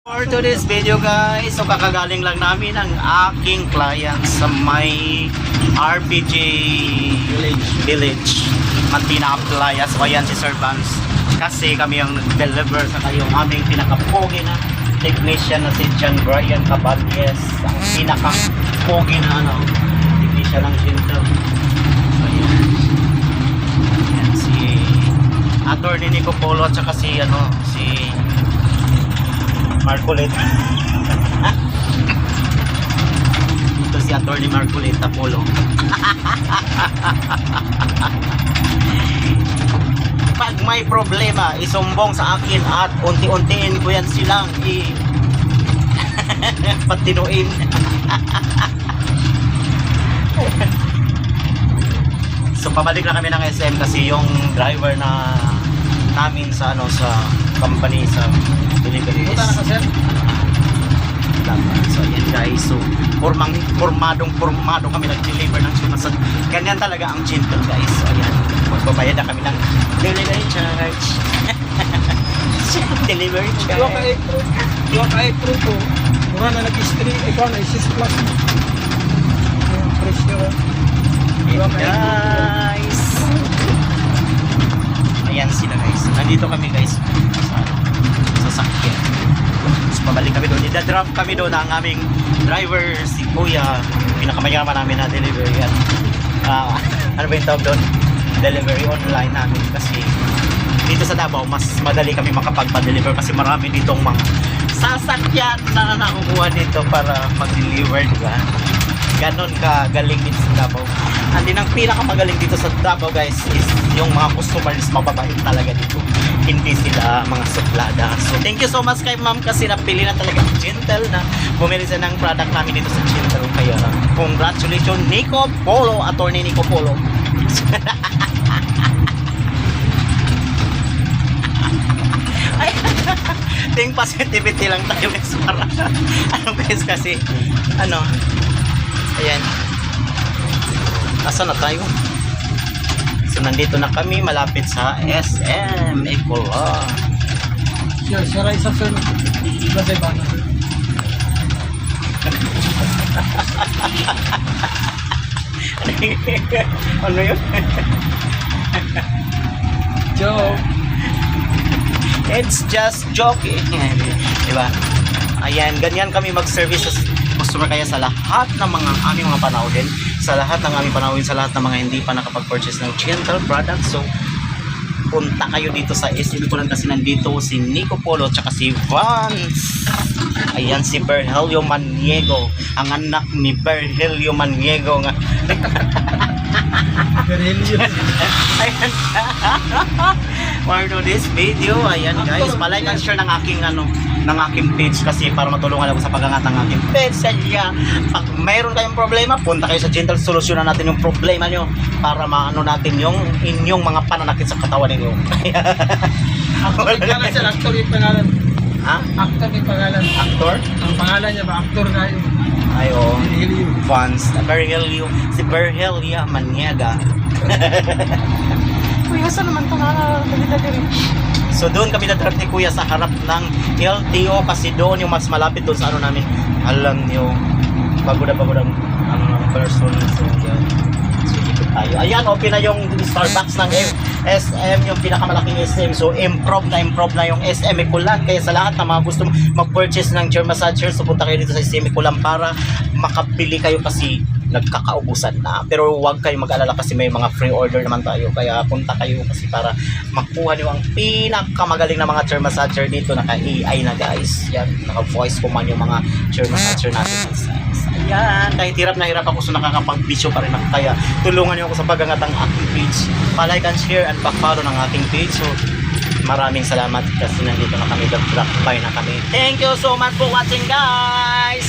For today's video guys, so kakagaling lang namin ang aking client sa may RPG Village Mantina Playa. So ayan si Sir Vance, kasi kami ang deliver sa kayong aming pinakapogi na technician na si John Brian Caballes, ang pinakapogi na technician ng Shinto. So ayan si Attorney Nico Polo at saka si Marcoleta. Ito si Attorney Marcoleta Polo. Pag may problema, isumbong sa akin at unti-untiin ko yan silang patinuin. So pabalik na kami ng SM kasi yung driver na namin sa company sa delivery. Punta na ka, sir? So ayan guys, so formadong kami nag-deliver ng sumasad. Ganyan talaga ang Chintel guys. So ayan, magbabayad na kami ng delivery charge. Delivery charge. Dua ka April ko. Mura na nag-stream. Ikaw na isis plus. Yung presyo. Ayan guys. Ayan sila guys. Nandito kami guys sa sakyan. So pabalik kami doon. Ida-drop kami doon ang aming driver, si Kuya. Pinakamayaman namin na delivery. Ano ba yung tawag doon? Delivery online namin. Kasi dito sa Davao, mas madali kami makapagpa-deliver kasi marami ditong mga sasakyan na nakukuha dito para mag-deliver, diba? Ganon ka galing dito sa Davao. And din ang pinakamagaling dito sa Davao guys is yung mga customers, mababait talaga dito. Hindi sila mga suplada. So thank you so much kay ma'am kasi napili na talaga ang Chintel na bumili siya ng product namin dito sa Chintel. Kaya congratulations Nico Polo, Attorney Nico Polo. Ay, think positivity lang tayo guys para guys kasi ayan, nasa na tayo? So nandito na kami malapit sa SM Ecola. Sira isa, sir. Kasi ba na, sir? Ano yun? Joke. It's just joking. Diba? Ayan, ganyan kami mag-service sa customer. Kaya sa lahat ng mga aming mga panahon, sa lahat ng aming panahon, sa lahat ng mga hindi pa nakapag-purchase ng Chintel products, so punta kayo dito sa SM ko lang kasi nandito si Nico Polo tsaka si Vance. Ayan si Berhelio Maniego, ang anak ni Berhelio Maniego nga. Berhelio. Ayan. For today's video, ayan guys, palike and share ng aking page kasi para matulungan ako sa pag-angat ng aking page. Kaya pag mayroon kayong problema, punta kayo sa Chintel, solusyonan natin yung problema nyo para maano natin yung inyong mga pananakit sa katawan ninyo. Actor yung pangalan. Ha? Actor yung pangalan. Actor? Ang pangalan niya ba? Actor na yun. Ayo. Berhelio. Vance. Berhelio. Si Berhelio Maniega. Kuya, saan naman ito So doon kami na-trap ni Kuya sa harap ng LTO kasi doon yung mas malapit doon sa namin. Alam nyo, pagod ang person. So yan. So ikot tayo. Ayan, open na yung Starbucks ng SM, yung pinakamalaking SM. So improve na yung SM Ecolan. Kaya sa lahat ng mga gusto mag-purchase ng chair massager, so punta kayo dito sa SM Ecolan para makabili kayo kasi nagkakaubusan na. Pero huwag kayong mag-alala kasi may mga free order naman tayo. Kaya punta kayo kasi para makuha niyo ang pinakamagaling na mga chair massager dito. Naka-AI na guys. Yan, naka-voice command yung mga chair massager natin. Ayan, kahit hirap na hirap ako so nakakapag-video pa rin ako. Kaya tulungan niyo ako sa pag-angat ng aking page. Pa-like and share and pa-follow ng ating page. So maraming salamat kasi nandito na kami. Nag-drop by na kami. Thank you so much for watching guys!